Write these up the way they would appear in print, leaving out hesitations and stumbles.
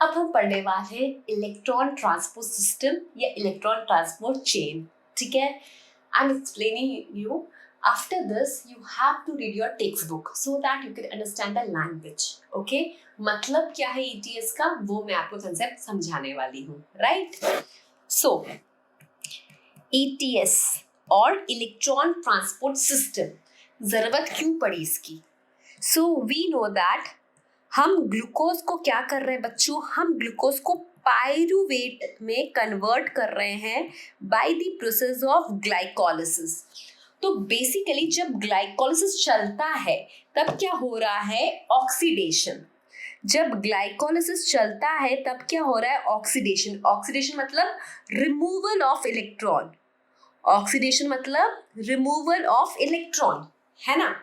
अब हम पढ़ने वाले हैं इलेक्ट्रॉन ट्रांसपोर्ट सिस्टम या इलेक्ट्रॉन ट्रांसपोर्ट चेन. ठीक है, I am explaining you. After this, you have to read your textbook so that you can understand the language. Okay? मतलब क्या है ETS का, वो मैं आपको कंसेप्ट समझाने वाली हूँ. Right? So, ETS और इलेक्ट्रॉन ट्रांसपोर्ट सिस्टम, जरूरत क्यों पड़ी इसकी? So we know that हम ग्लूकोज को क्या कर रहे हैं बच्चों, हम ग्लूकोज को पायरुवेट में कन्वर्ट कर रहे हैं by the process of glycolysis. तो बेसिकली जब ग्लाइकोलिसिस चलता है तब क्या हो रहा है, ऑक्सीडेशन. जब ग्लाइकोलिसिस चलता है तब क्या हो रहा है, ऑक्सीडेशन. ऑक्सीडेशन मतलब रिमूवल ऑफ इलेक्ट्रॉन. ऑक्सीडेशन मतलब रिमूवल ऑफ इलेक्ट्रॉन, है ना.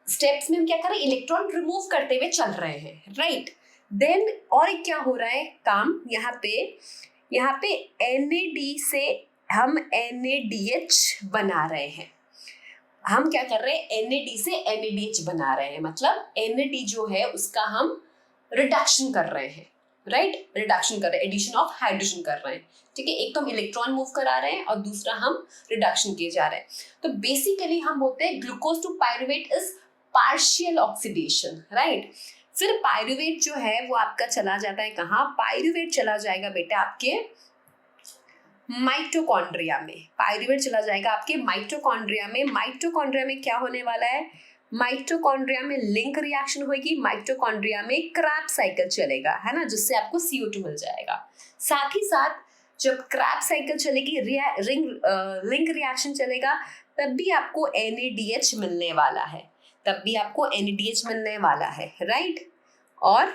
स्टेप्स में हम क्या कर रहे हैं, इलेक्ट्रॉन रिमूव करते हुए चल रहे हैं. राइट. देन और एक क्या हो रहा है काम, यहाँ पे NAD से हम NADH बना रहे हैं. हम क्या कर रहे हैं, NAD से NADH बना रहे हैं. मतलब NAD जो है उसका हम रिडक्शन कर रहे हैं. राइट, रिडक्शन कर रहे हैं, एडिशन ऑफ हाइड्रोजन कर रहे हैं. ठीक है, एक तो हम इलेक्ट्रॉन मूव करा रहे हैं और दूसरा हम रिडक्शन किए जा रहे हैं. तो बेसिकली हम होते हैं glucose to pyruvate is partial oxidation. Right. फिर पायरुवेट जो है वो आपका चला जाता है कहाँ, पायरुवेट चला जाएगा बेटा आपके माइटोकॉन्ड्रिया में. पायरुवेट चला जाएगा आपके माइटोकॉन्ड्रिया में. माइटोकॉन्ड्रिया में क्या होने वाला है, माइटोकॉन्ड्रिया में लिंक रिएक्शन होगी. माइटोकॉन्ड्रिया में क्रैब साइकिल चलेगा, है ना, जिससे आपको CO2 मिल जाएगा. साथ ही साथ जब क्रैब साइकिल चलेगी, लिंक रिएक्शन चलेगा, तब भी आपको NADH मिलने वाला है. राइट. और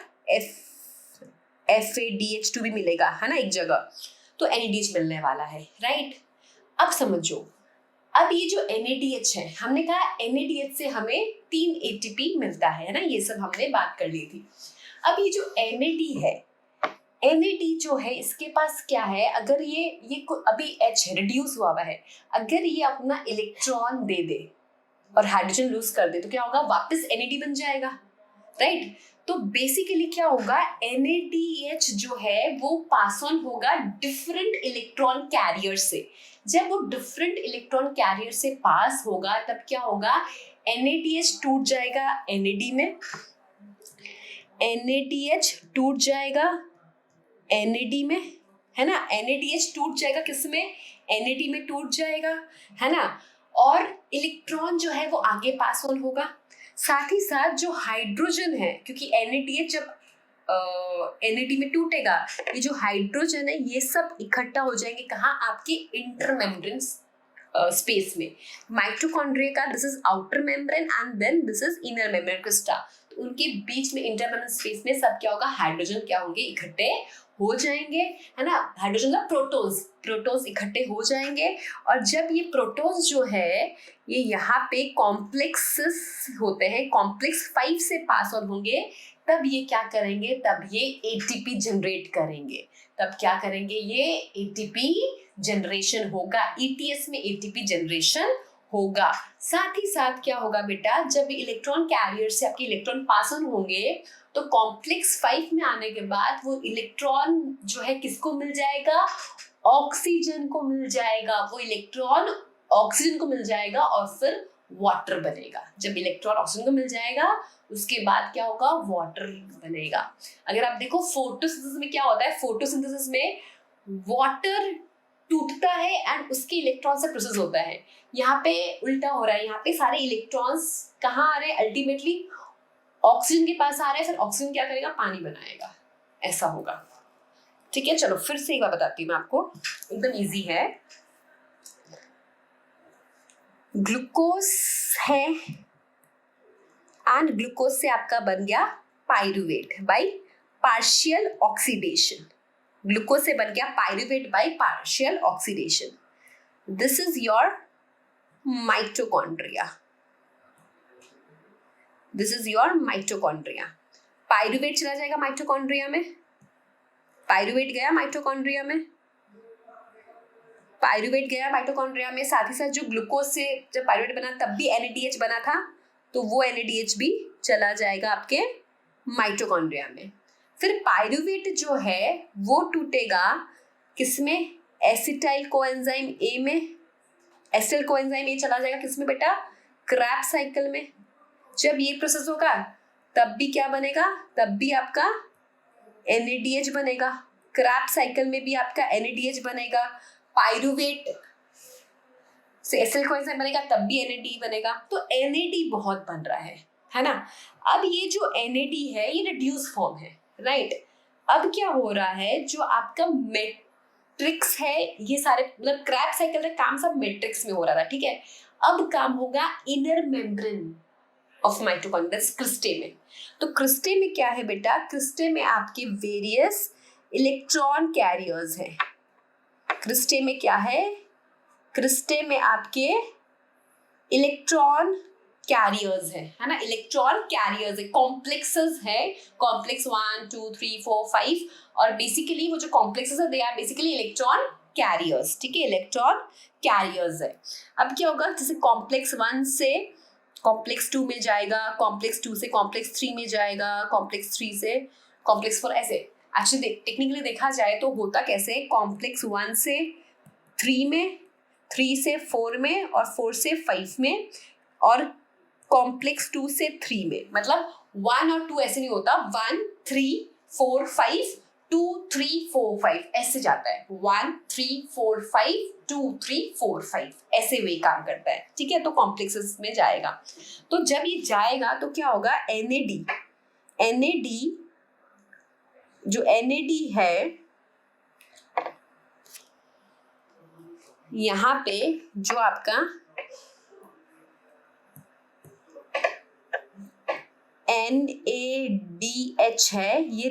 FADH2 भी मिलेगा, है ना, एक जगह. तो NADH मिलने वाला है. राइट. अब समझो, अब ये जो NADH है, हमने कहा NADH से हमें 3 ATP मिलता है ना, ये सब हमने बात कर ली थी. अब ये जो NAD है, NAD जो है इसके पास क्या है, अगर ये अभी H रिड्यूस हुआ है, अगर ये अपना इलेक्ट्रॉन दे दे और हाइड्रोजन लूज कर दे तो क्या होगा, वापस NAD बन जाएगा. राइट. तो बेसिकली क्या होगा, NADH जो है वो पास ऑन होगा डिफरेंट इलेक्ट्रॉन कैरियर से. जब वो डिफरेंट इलेक्ट्रॉन कैरियर से पास होगा तब क्या होगा, NADH टूट जाएगा NAD में, NADH टूट जाएगा NAD में, है ना. NADH टूट जाएगा किस में, NAD में टूट जाएगा, है ना. और इलेक्ट्रॉन जो है वो आगे पास ऑन होगा. साथ ही साथ जो हाइड्रोजन है, क्योंकि NADH जब NAD में टूटेगा, ये जो हाइड्रोजन है ये सब इकट्ठा हो जाएंगे कहाँ, आपके इंटरमेम्ब्रेन स्पेस में. माइटोकॉन्ड्रिया का this is outer membrane and then this is inner membrane crista. तो उनके बीच में इंटरमेम्ब्रेन स्पेस में सब क्या होगा, हाइड्रोजन क्या होंगे, इकट्ठे हो जाएंगे, है ना. हाइड्रोजन का प्रोटॉन्स इकट्ठे हो जाएंगे. और जब ये प्रोटॉन्स जो है ये यहाँ पे कॉम्प्लेक्सेस होते हैं, कॉम्प्लेक्स 5 से पास ऑन होंगे, तब ये क्या करेंगे, तब ये ATP जनरेट करेंगे. तब क्या करेंगे, ये ATP जनरेशन होगा. ETS में ATP जनरेशन होगा. साथ ही साथ क्या होगा बेटा, जब इलेक्ट्रॉन कैरियर से आपके इलेक्ट्रॉन पास ऑन होंगे तो कॉम्प्लेक्स 5 में आने के बाद वो इलेक्ट्रॉन जो है किसको मिल जाएगा, ऑक्सीजन को मिल जाएगा. वो इलेक्ट्रॉन ऑक्सीजन को मिल जाएगा और फिर वाटर बनेगा. जब इलेक्ट्रॉन ऑक्सीजन को मिल जाएगा उसके बाद क्या होगा, वाटर बनेगा. अगर आप देखो फोटोसिंथेसिस में क्या होता है, फोटोसिंथेसिस में वाटर टूटता है एंड उसके इलेक्ट्रॉन से प्रोसेस होता है. यहाँ पे उल्टा हो रहा है, यहाँ पे सारे इलेक्ट्रॉन्स कहाँ आ रहे हैं, अल्टीमेटली ऑक्सीजन के पास आ रहा है. फिर ऑक्सीजन क्या करेगा, पानी बनाएगा. ऐसा होगा. ठीक है, चलो फिर से एक बार बताती हूँ मैं आपको, एकदम इजी है. ग्लूकोज है एंड ग्लूकोज से आपका बन गया pyruvate by partial oxidation. Glucose से बन गया pyruvate by partial oxidation. This is your mitochondria. This is your mitochondria. Pyruvate चला जाएगा माइटोकॉन्ड्रिया में, पायरुवेट गया माइटोकॉन्ड्रिया में, पायरुवेट गया माइटोकॉन्ड्रिया में. साथ ही साथ जो ग्लूकोज से जब पायरुवेट बना तब भी NADH बना था, तो वो NADH भी चला जाएगा आपके माइटोकॉन्ड्रिया में. फिर पायरुवेट जो है वो टूटेगा किसमें, एसिटाइल कोएंजाइम ए में, एसिटाइल कोएंजाइम ए चला जाएगा किसमें बेटा, क्रैब साइकिल में। जब ये प्रोसेस होगा तब भी क्या बनेगा, तब भी आपका NADH बनेगा, क्रैब साइकिल में भी आपका NADH बनेगा, पायरुवेट से एसिटाइल कोएंजाइम बनेगा तब भी NAD बनेगा। तो NAD बहुत बन रहा है ना। अब ये जो NAD है ये रिड्यूस फॉर्म है, राइट। अब क्या हो रहा है, जो आपका मैट्रिक्स है, ये सारे मतलब क्रैब साइकिल का काम सब मैट्रिक्स में हो रहा था, ठीक है। अब काम होगा inner membrane of mitochondria, cristae में। तो क्रिस्टे में क्या है बेटा, क्रिस्टे में आपके वेरियस इलेक्ट्रॉन कैरियर्स हैं। क्रिस्टे में क्या है, क्रिस्टे में आपके इलेक्ट्रॉन कैरियर्स है ना, इलेक्ट्रॉन कैरियर्स है, कॉम्प्लेक्सेस है, कॉम्प्लेक्स 1 2 3 4 5, और बेसिकली वो जो कॉम्प्लेक्सेस है they are basically electron carriers, ठीक है, इलेक्ट्रॉन कैरियर्स है। अब क्या होगा, जैसे कॉम्प्लेक्स 1 से कॉम्प्लेक्स 2 में जाएगा, कॉम्प्लेक्स 2 से कॉम्प्लेक्स 3 में जाएगा, कॉम्प्लेक्स 3 से कॉम्प्लेक्स 4, ऐसे। एक्चुअली टेक्निकली देखा जाए तो होता कैसे, कॉम्प्लेक्स 1 से 3 में, 3 से 4 में, और 4 से 5 में, और कॉम्प्लेक्स 2 से 3 में। मतलब 1 और 2 ऐसे नहीं होता, 1 3 4 5 2 3 4 5 ऐसे जाता है, 1 3 4 5 2 3 4 5 ऐसे वे काम करता है, ठीक है। तो कॉम्प्लेक्सेस में जाएगा, तो जब ये जाएगा तो क्या होगा, NAD जो NAD है यहाँ पे, जो आपका NADH है, ये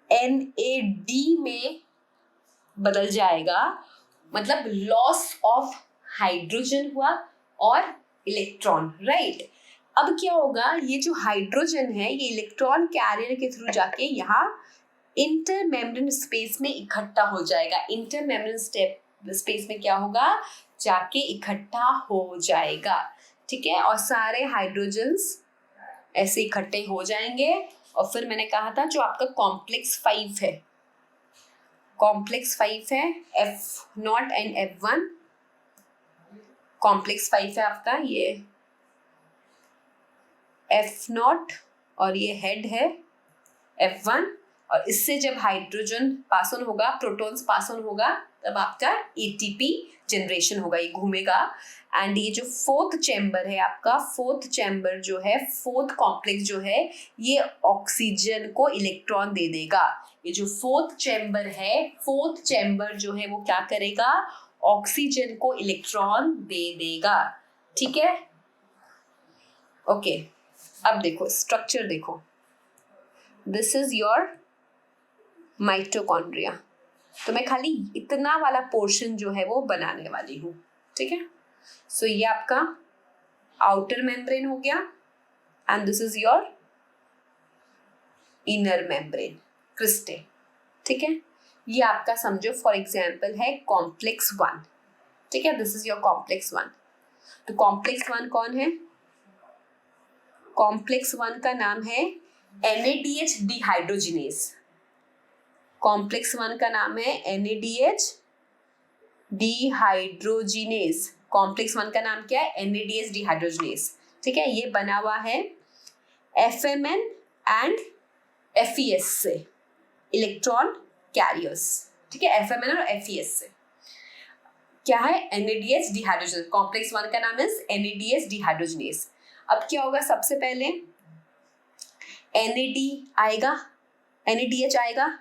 NAD में बदल जाएगा, मतलब लॉस ऑफ हाइड्रोजन हुआ और इलेक्ट्रॉन, राइट। अब क्या होगा, ये जो हाइड्रोजन है ये इलेक्ट्रॉन कैरियर के थ्रू जाके यहाँ इंटरमेम्ब्रेन स्पेस में इकट्ठा हो जाएगा। इंटरमेम्ब्रेन स्पेस में क्या होगा, जाके इकट्ठा हो जाएगा, ठीक है। और सारे हाइड्रोजन्स ऐसे इकट्ठे हो जाएंगे, और फिर मैंने कहा था जो आपका कॉम्प्लेक्स 5 है, कॉम्प्लेक्स 5 है F0 एंड F1, कॉम्प्लेक्स 5 है आपका ये F0 और ये हेड है F1, और इससे जब हाइड्रोजन पास ऑन होगा, प्रोटॉन्स पास ऑन होगा, तब आपका ATP जनरेशन होगा, ये घूमेगा। एंड ये जो फोर्थ चैम्बर है आपका, फोर्थ चैम्बर जो है, फोर्थ कॉम्प्लेक्स जो है, ये ऑक्सीजन को इलेक्ट्रॉन दे देगा। ये जो फोर्थ चैम्बर है, फोर्थ चैम्बर जो है वो क्या करेगा, ऑक्सीजन को इलेक्ट्रॉन दे देगा, ठीक है। ओके, अब देखो स्ट्रक्चर देखो, दिस इज योर माइटोकॉन्ड्रिया। तो मैं खाली इतना वाला पोर्शन जो है वो बनाने वाली हूँ, ठीक है। सो ये आपका आउटर मेम्ब्रेन हो गया, and this is your inner membrane, cristae, ठीक है। ये आपका समझो फॉर एग्जाम्पल है कॉम्प्लेक्स 1, ठीक है, दिस इज योर कॉम्प्लेक्स 1। तो कॉम्प्लेक्स 1 कौन है, कॉम्प्लेक्स 1 का नाम है NADH डिहाइड्रोजिनेज। कॉम्प्लेक्स 1 का नाम है NADH डिहाइड्रोजिनेज। कॉम्प्लेक्स 1 का नाम क्या है, NADH डिहाइड्रोजिनेज, ठीक है। ये बना हुआ है FMN एंड FES से, इलेक्ट्रॉन कैरियर्स, ठीक है, FMN और FES से। क्या है, NADH डिहाइड्रोजिनेज। कॉम्प्लेक्स 1 का नाम है NADH डिहाइड्रोजिनेज। अब क्या होगा, सबसे पहले NAD आएगा, NADH आएगा,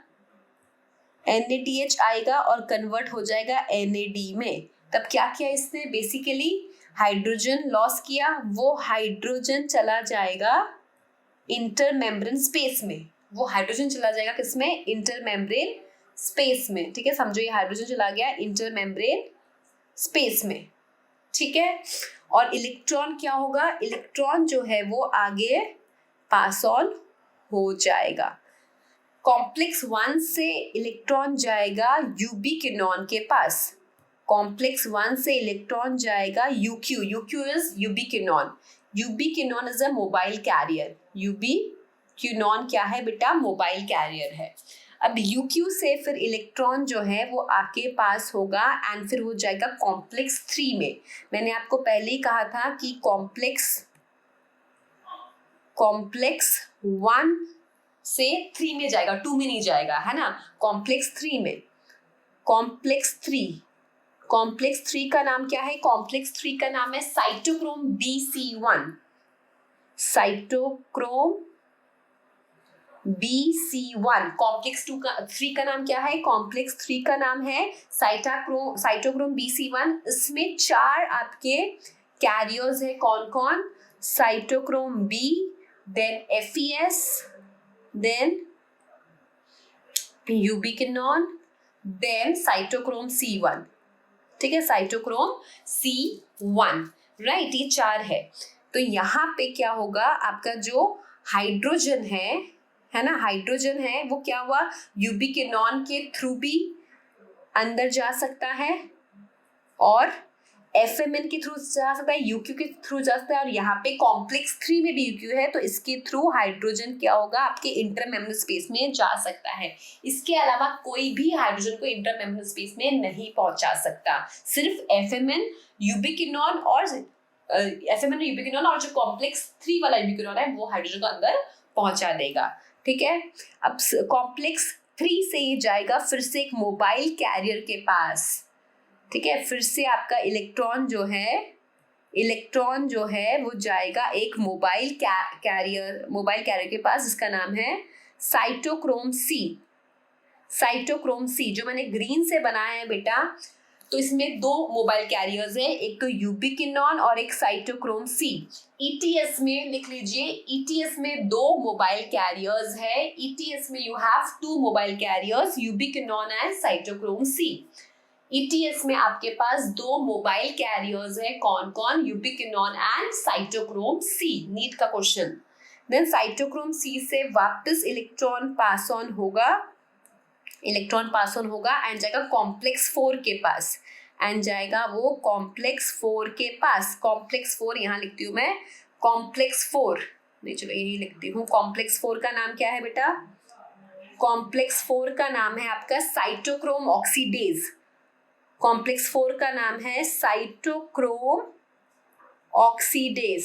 NADH आएगा और कन्वर्ट हो जाएगा NAD में। तब क्या किया इसने, बेसिकली हाइड्रोजन लॉस किया, वो हाइड्रोजन चला जाएगा इंटरमेम्ब्रेन स्पेस में, वो हाइड्रोजन चला जाएगा किसमें, इंटरमेम्ब्रेन स्पेस में, ठीक है। समझो ये हाइड्रोजन चला गया इंटरमेम्ब्रेन स्पेस में, ठीक है। और इलेक्ट्रॉन क्या होगा, इलेक्ट्रॉन जो है वो आगे पास ऑन हो जाएगा। कॉम्प्लेक्स 1 से इलेक्ट्रॉन जाएगा यूबिक्विनोन के पास, कॉम्प्लेक्स 1 से इलेक्ट्रॉन जाएगा UQ is ubiquinone, ubiquinone is a mobile carrier, quinone क्या है बेटा, मोबाइल कैरियर है। अब यूक्यू से फिर इलेक्ट्रॉन जो है वो आके पास होगा एंड फिर हो जाएगा कॉम्प्लेक्स 3 में। मैंने आपको पहले ही कहा था कि कॉम्प्लेक्स 1 से 3 में जाएगा, 2 में नहीं जाएगा, है ना। कॉम्प्लेक्स 3 में, कॉम्प्लेक्स 3 का नाम क्या है, कॉम्प्लेक्स 3 का नाम है cytochrome BC1। Cytochrome BC1। Complex 3 का नाम क्या है, कॉम्प्लेक्स 3 का नाम है साइटोक्रोम BC1। इसमें 4 आपके कैरियर्स है, कौन कौन, cytochrome B, then FES, then ubiquinone, then cytochrome C1। ठीक है, साइटोक्रोम C1, राइट, ये 4 है। तो यहाँ पे क्या होगा, आपका जो हाइड्रोजन है ना, हाइड्रोजन है वो क्या हुआ, यूबिक्विनोन के थ्रू भी अंदर जा सकता है और FMN के थ्रू जा सकता है, यूक्यू के थ्रू जा सकता है, और यहाँ पे कॉम्प्लेक्स 3 में भी यूक्यू है तो इसके थ्रू हाइड्रोजन क्या होगा, आपके इंटरमेम्ब्रेनल स्पेस में जा सकता है। इसके अलावा कोई भी हाइड्रोजन को इंटरमेम्ब्रेनल स्पेस में नहीं पहुंचा सकता, सिर्फ FMN, यूबिक्विनोन और जो कॉम्प्लेक्स 3 वाला यूबिक्विनोन है वो हाइड्रोजन को अंदर पहुंचा देगा। ठीक है, अब कॉम्प्लेक्स 3 से ये जाएगा फिर से एक मोबाइल कैरियर के पास। ठीक है, फिर से आपका इलेक्ट्रॉन जो है वो जाएगा एक मोबाइल कैरियर के पास, जिसका नाम है साइटोक्रोम सी। जो मैंने ग्रीन से बनाया है बेटा, तो इसमें 2 मोबाइल कैरियर्स है, एक तो यूबिक्विनोन और एक साइटोक्रोम सी। ETS में लिख लीजिए, ETS में 2 मोबाइल कैरियर्स है। ETS में you have 2 mobile carriers, ubiquinone and cytochrome C. ETS में आपके पास 2 मोबाइल कैरियर्स है, कौन कौन, ubiquinone and cytochrome C. NEET का क्वेश्चन। देन साइटोक्रोम सी से वापस इलेक्ट्रॉन पास ऑन होगा एंड जाएगा कॉम्प्लेक्स 4 के पास, कॉम्प्लेक्स 4 यहाँ लिखती हूँ मैं, कॉम्प्लेक्स 4 नहीं, चलो यही लिखती हूँ। कॉम्प्लेक्स 4 का नाम क्या है बेटा, कॉम्प्लेक्स 4 का नाम है आपका साइटोक्रोम ऑक्सीडेज। कॉम्प्लेक्स 4 का नाम है साइटोक्रोम ऑक्सीडेज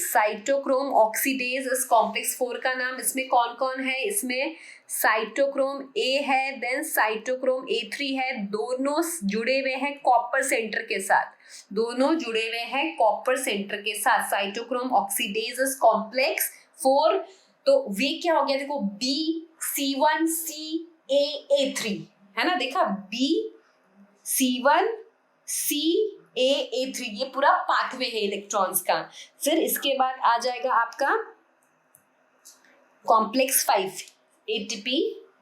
इस कॉम्प्लेक्स 4 का नाम। इसमें कौन कौन है, इसमें साइटोक्रोम A है, देन साइटोक्रोम A3 है, दोनों जुड़े हुए हैं कॉपर सेंटर के साथ, साइटोक्रोम ऑक्सीडेज इस कॉम्प्लेक्स 4। तो वे क्या हो गया, देखो BC1CAA3 है ना, देखा BC1CAA3, ये पूरा पाथवे है इलेक्ट्रॉन्स का। फिर इसके बाद आ जाएगा आपका कॉम्प्लेक्स 5 ATP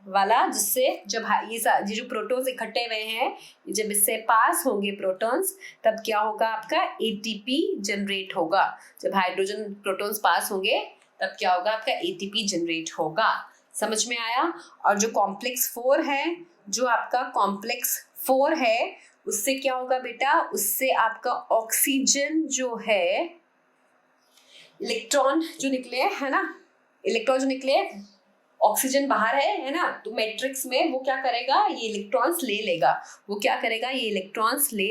वाला, जिससे जब ये जो प्रोटॉन्स इकट्ठे हुए हैं, जब इससे पास होंगे प्रोटॉन्स, तब क्या होगा, आपका ATP जनरेट होगा। जब हाइड्रोजन प्रोटॉन्स पास होंगे तब क्या होगा, आपका ATP जनरेट होगा। समझ में आया। और जो कॉम्प्लेक्स 4 है, जो आपका कॉम्प्लेक्स 4 है, उससे क्या होगा बेटा, उससे आपका ऑक्सीजन जो है, इलेक्ट्रॉन जो निकले, ऑक्सीजन बाहर है ना, तो मैट्रिक्स में वो क्या करेगा, ये इलेक्ट्रॉन्स ले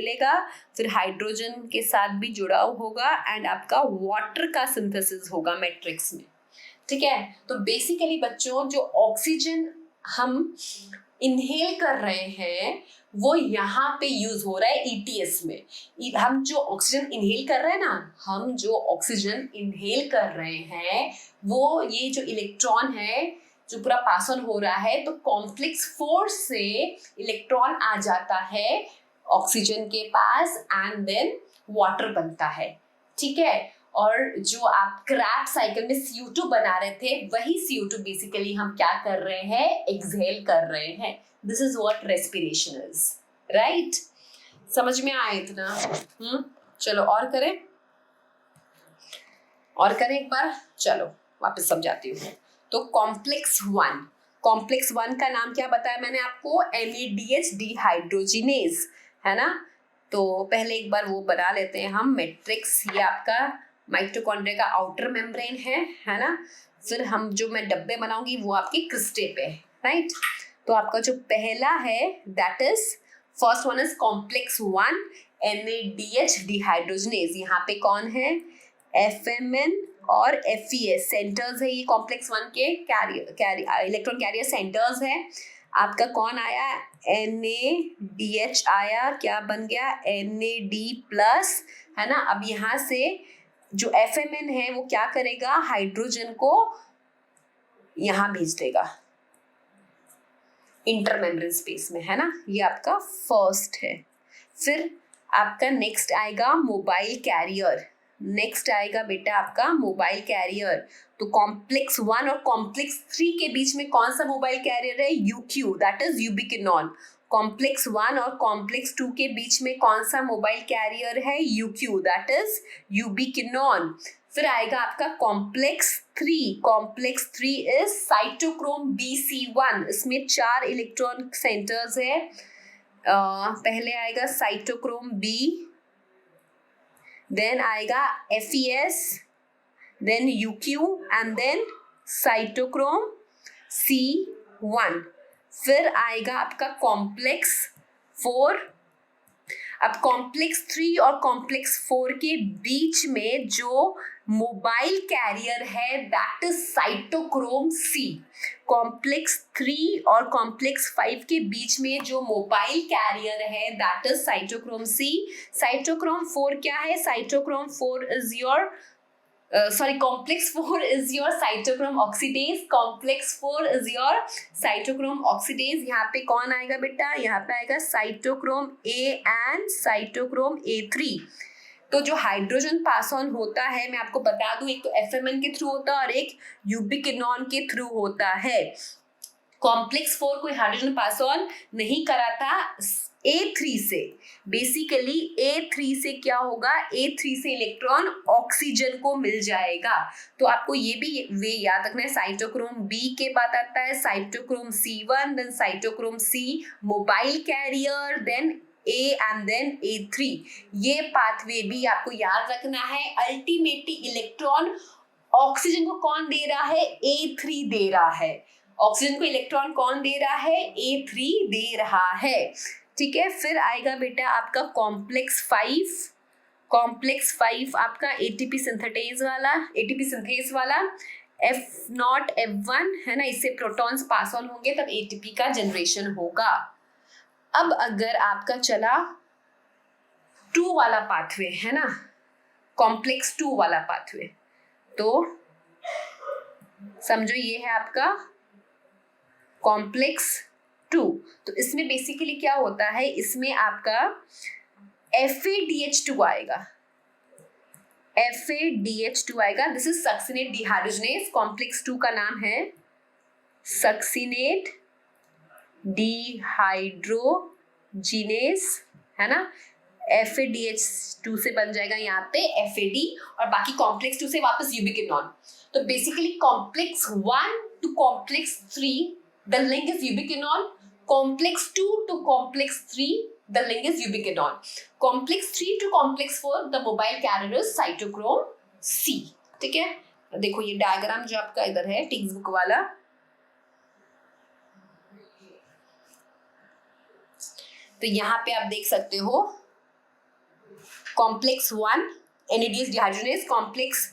लेगा, फिर हाइड्रोजन के साथ भी जुड़ा होगा एंड आपका वाटर का सिंथेसिस होगा मैट्रिक्स में। ठीक है, तो बेसिकली बच्चों, जो ऑक्सीजन हम इनहेल कर रहे हैं वो यहाँ पे यूज हो रहा है ETS में। हम जो ऑक्सीजन इनहेल कर रहे हैं वो ये जो इलेक्ट्रॉन है जो पूरा पास ऑन हो रहा है, तो कॉम्प्लेक्स 4 से इलेक्ट्रॉन आ जाता है ऑक्सीजन के पास एंड देन वाटर बनता है। ठीक है, और जो आप क्रैब साइकिल में CO2 बना रहे थे, वही CO2 बेसिकली हम क्या कर रहे हैं, एक्सहेल कर रहे हैं। This is what respiration is, right. समझ में आया इतना? चलो और करें एक बार, चलो वापस समझाती हूँ। तो कॉम्प्लेक्स 1 का नाम क्या बताया मैंने आपको, NADH डिहाइड्रोजिनेज, है ना। तो पहले एक बार वो बना लेते हैं हम मैट्रिक्स। ये आपका माइटोकॉन्ड्रिया का आउटर मेम्ब्रेन है ना। फिर हम जो मैं डब्बे बनाऊंगी वो आपके क्रिस्टे पे, राइट। तो आपका जो पहला है that is first one is complex 1 NADH dehydrogenase. यहाँ पे कौन है, FMN और FES सेंटर्स है, ये कॉम्प्लेक्स 1 के इलेक्ट्रॉन कैरियर सेंटर्स है। आपका कौन आया, NADH आया, क्या बन गया NAD+, है ना। अब यहाँ से जो FMN है वो क्या करेगा, हाइड्रोजन को यहाँ भेज देगा इंटरमेम्ब्रेन स्पेस में, है ना। ये आपका फर्स्ट है। फिर आपका नेक्स्ट आएगा मोबाइल कैरियर, नेक्स्ट आएगा बेटा आपका मोबाइल कैरियर। तो कॉम्प्लेक्स 1 और कॉम्प्लेक्स 3 के बीच में कौन सा मोबाइल कैरियर है, UQ, that is ubiquinone. Complex 1 और कॉम्प्लेक्स 2 के बीच में कौन सा मोबाइल कैरियर है, UQ, दैट इज यूबिक्विनॉन। फिर आएगा आपका complex 3, complex 3 is cytochrome BC1, इसमें 4 इलेक्ट्रॉन सेंटर्स है। पहले आएगा साइटोक्रोम B, देन आएगा FES, then UQ and then cytochrome C1। फिर आएगा आपका कॉम्प्लेक्स 4। अब कॉम्प्लेक्स 3 और कॉम्प्लेक्स 4 के बीच में जो मोबाइल कैरियर है that is cytochrome C। Complex 3 और कॉम्प्लेक्स 5 के बीच में जो मोबाइल कैरियर है that is cytochrome C। Cytochrome 4 क्या है, cytochrome 4 is your complex 4 is your cytochrome oxidase, complex 4 is your cytochrome oxidase। यहाँ पे कौन आएगा बेटा, यहाँ पे आएगा cytochrome A and cytochrome A3। तो जो हाइड्रोजन पास ऑन होता है मैं आपको बता दूं, एक तो FMN के थ्रू होता है और एक यूबिक्विनॉन के थ्रू होता है। कॉम्प्लेक्स 4 कोई हाइड्रोजन पास ऑन नहीं कराता A3 से, बेसिकली A3 से क्या होगा, A3 से इलेक्ट्रॉन ऑक्सीजन को मिल जाएगा। तो आपको ये भी वे याद रखना है, साइटोक्रोम B के बाद आता है cytochrome C1, then cytochrome C mobile carrier, then A and then A3। ये पाथवे भी आपको याद रखना है। अल्टीमेटली इलेक्ट्रॉन ऑक्सीजन को कौन दे रहा है, A3 दे रहा है। ऑक्सीजन को इलेक्ट्रॉन कौन दे रहा है, A3 दे रहा है, ठीक है। फिर आएगा बेटा आपका कॉम्प्लेक्स 5। कॉम्प्लेक्स 5 आपका ATP सिंथेटेज वाला, ATP सिंथेज वाला F0 F1 है ना, इससे प्रोटॉन्स पास ऑन होंगे तब ATP का जनरेशन होगा। अब अगर आपका चला 2 वाला पाथवे है ना, कॉम्प्लेक्स 2 वाला पाथवे, तो समझो ये है आपका कॉम्प्लेक्स 2। तो इसमें बेसिकली क्या होता है, इसमें आपका FADH2 आएगा, FADH2 आएगा। This is succinate dehydrogenase. Complex 2 का नाम है सक्सिनेट डिहाइड्रोजिनेज, है ना। FADH2 से बन जाएगा यहाँ पे FAD और बाकी कॉम्प्लेक्स 2 से वापस यूबिक्विनॉन। तो basically complex 1 to complex 3 the link is ubiquinol, complex 2 to complex 3 the link is ubiquinol, complex 3 to complex 4 the mobile carrier is cytochrome C, ठीक है। देखो ये डायग्राम जो आपका इधर है टेक्स्ट बुक वाला, तो यहाँ पे आप देख सकते हो complex 1 NADH dehydrogenase, complex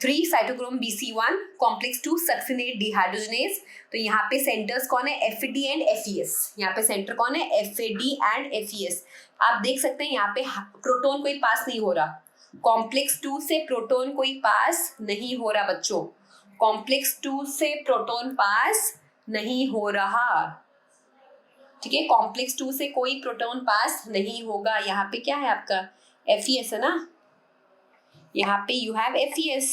3 cytochrome BC1, complex 2 succinate dehydrogenase. तो यहाँ पे सेंटर्स कौन है, FAD एंड FES। यहाँ पे सेंटर कौन है, FAD एंड FES। आप देख सकते हैं यहाँ पे प्रोटॉन कोई पास नहीं हो रहा, कॉम्प्लेक्स 2 से प्रोटॉन कोई पास नहीं हो रहा बच्चों, कॉम्प्लेक्स 2 से प्रोटॉन पास नहीं हो रहा, ठीक है। कॉम्प्लेक्स 2 से कोई प्रोटॉन पास नहीं होगा। यहाँ पे क्या है आपका FES है ना, यहाँ पे यू हैव FES।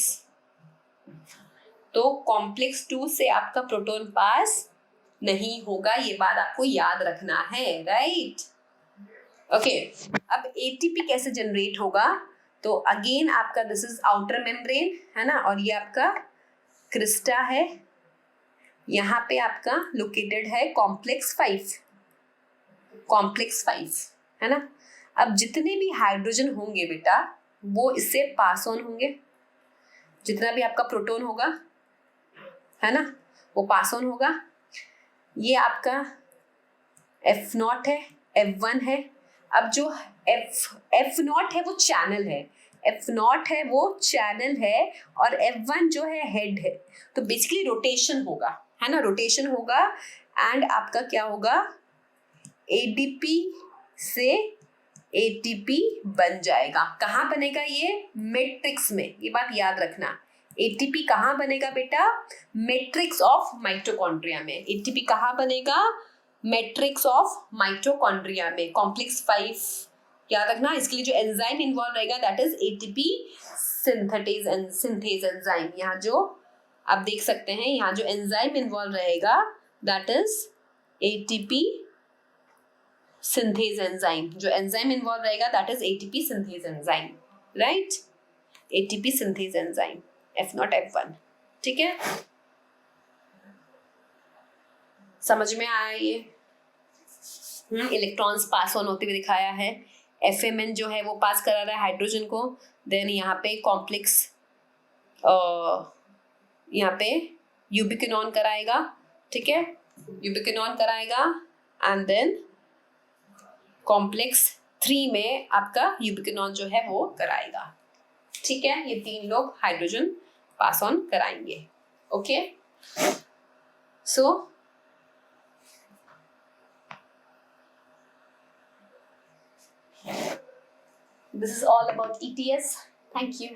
तो कॉम्प्लेक्स 2 से आपका प्रोटॉन पास नहीं होगा, ये बात आपको याद रखना है, राइट। ओके, अब ATP कैसे जनरेट होगा, तो अगेन आपका दिस इज आउटर मेम्ब्रेन है ना, और ये आपका क्रिस्टा है, यहाँ पे आपका लोकेटेड है कॉम्प्लेक्स 5, कॉम्प्लेक्स 5 है ना। अब जितने भी हाइड्रोजन होंगे बेटा वो इससे पास ऑन होंगे, जितना भी आपका प्रोटॉन होगा है ना, वो पास ऑन होगा। ये आपका F0 है, F1 है। अब जो F0 है वो चैनल है, F0 है वो चैनल है, और F1 जो है हेड है। तो बेसिकली रोटेशन होगा, है ना, रोटेशन होगा। एंड आपका क्या होगा, ADP से ATP बन जाएगा। कहाँ बनेगा ये, मैट्रिक्स में, ये बात याद रखना। ATP कहाँ बनेगा बेटा, मैट्रिक्स ऑफ माइटोकॉन्ड्रिया में। ATP कहाँ बनेगा, मैट्रिक्स ऑफ माइटोकॉन्ड्रिया में। कॉम्प्लेक्स 5 याद रखना। इसके लिए जो एंजाइम इन्वॉल्व रहेगा that is ATP synthase enzyme. यहाँ जो आप देख सकते हैं, यहाँ जो एंजाइम इन्वॉल्व रहेगा that is ATP synthase enzyme. जो एंजाइम इन्वॉल्व रहेगा that is ATP synthase enzyme, right, ATP synthase enzyme, F0 F1। ठीक है, समझ में आया ये। इलेक्ट्रॉन्स पास ऑन होते हुए दिखाया है। FMN जो है वो पास करा रहा है हाइड्रोजन को। देन यहाँ पे कॉम्प्लेक्स, यहाँ पे यूबिक्विनॉन कराएगा, ठीक है, यूबिक्विनॉन कराएगा। एंड देन कॉम्प्लेक्स 3 में आपका यूबिक्विनॉन जो है वो कराएगा। ठीक है, ये 3 लोग हाइड्रोजन पास ऑन कराएंगे। Okay, so this is all about ETS. Thank you.